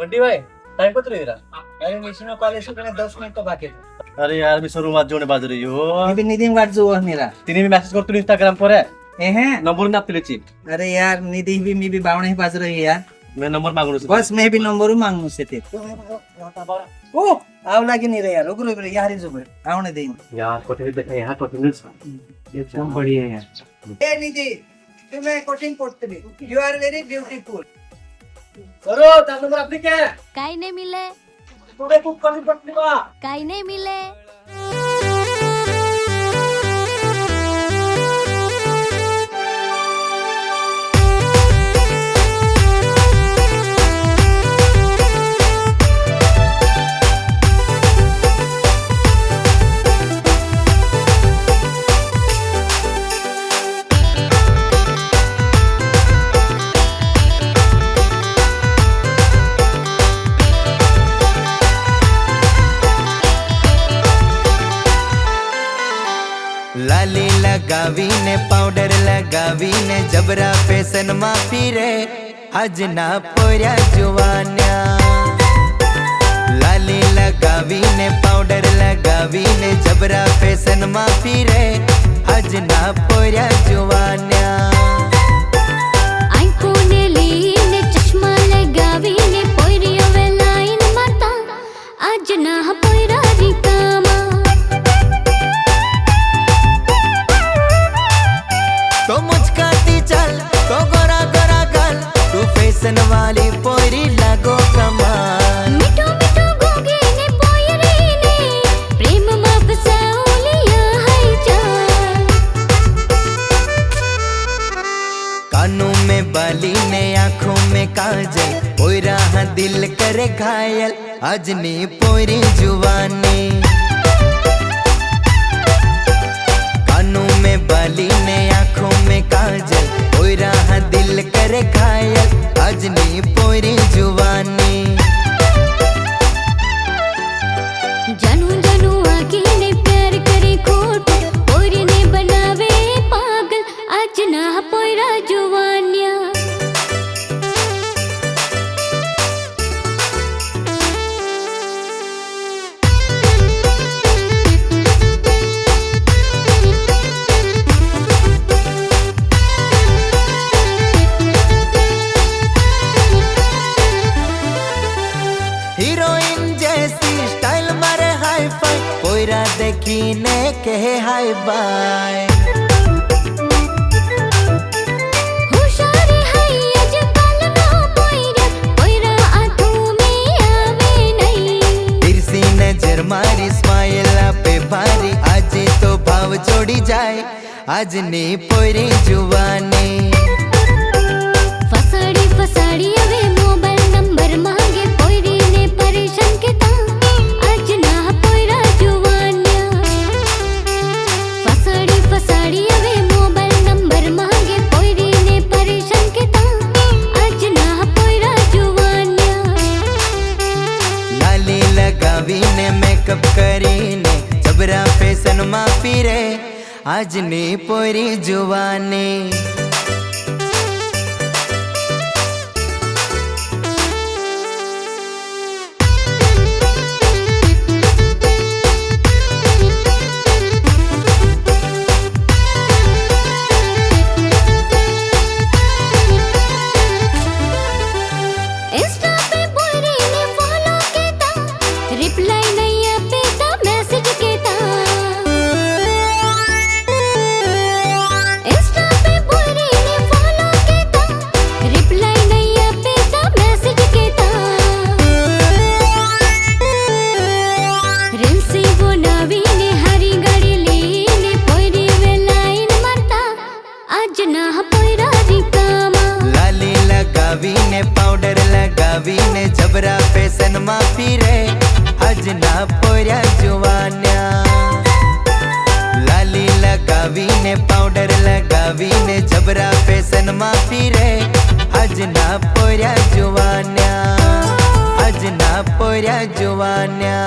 बंटी भाई टाइम को रहा। अरे मिशन कॉलेज सुटने 10 मिनिट तो बाकी है। अरे यार मी सर्व वाद जोने बाजू रही हो मी भी निधीन वाट जो मेरा तिने मी मेसेज करतो इंस्टाग्राम पर है हैं नंबर ना आपल्याची अरे यार निधि भी मी भी बावणे बाजू रही यार मैं नंबर मागून बस मैं भी नंबर मांगनु से ते ओ आव लागे नहीं रे यार रुक रुक यार जुबे आवने दे यार कोठे देखा यहाँ कोठे एकदम बढ़िया यार ए निधि तुम्हें कोचिंग पढ़ते भी यू आर वेरी ब्यूटीफुल करो तार नंबर आपने क्या है काही नाही मिले थोड़े कुछ करनी पड़ती बा काही नाही मिले लाली लगावी ने पाउडर लगावी ने जबरा फैशन मा फिरे आज ना पोर्या जुवान्या लाली लगावी ने पाउडर लगावी ने जबरा फैशन मा फिरे आज ना पोर्या जुवान्या आंखोने लीने चश्मा लगावीने पोरियो वे लाइन मारता आज ना पोयरा रिकामा तो मुचकाती चल तो गोरा गोरा गल तू फैशन वाली पोरी लगो कमाल मिठो मिठो गोगेने पोयरीने प्रेम मा फसाउलिया है जान कानों में बाली ने आँखों में काजल पोयरा हाँ दिल करे घायल आज नी पोरी जुवानी कानों में बाली ने आँखों में काजल पोयरा हाँ दिल करे घायल आज नी पोरी जुवानी जानू जानू आखिने प्यार करे खोट पोरी ने बनावे पागल आज ना पोयरा जुवानिया हीरोइन जैसी स्टाइल मारे हाई फाई पोयरा देखीने कहे हाय बाय होशारे है अजकल ना पोयरा पोयरा आंखों में आवे नहीं तिरसी नजर मारी स्माइल पे भारी आज तो भाव जोड़ी जाए आज नी पोरी जुवानी फसाड़ी फसाड़ी अवे मोबाइल नंबर मांगे पोयरी ने परेशान केता आज ना पोयरा जुवानिया फसाड़ी फसाड़ी अवे मोबाइल नंबर मांगे पोयरी ने परेशान केता आज ना पोयरा जुवानिया लाली लगावी ने मेकअप करी ने जबरा फैशन मा फिरे आज नी पोरी जुवानी इंस्टा पे पोयरी ने फॉलो केता रिप्लाई नहीं आपेता मैसेज केता इंस्टा पे पोयरी ने फॉलो केता रिप्लाई नहीं आपेता मैसेज केता रील्सी बनावी ने हरी गाड़ी लेने पोयरी वे लाइन मारता आज ना पोयरा रिकामा लाली लगावी ने पाउडर लगावी ने जबरा फैशन मा फिरे आज ना पोर्या जुवान्या लाली लगावी ने पाउडर लगावी ने जबरा फैशन मा फिरे आज ना पोर्या जुवान्या आज ना पोर्या जुवान्या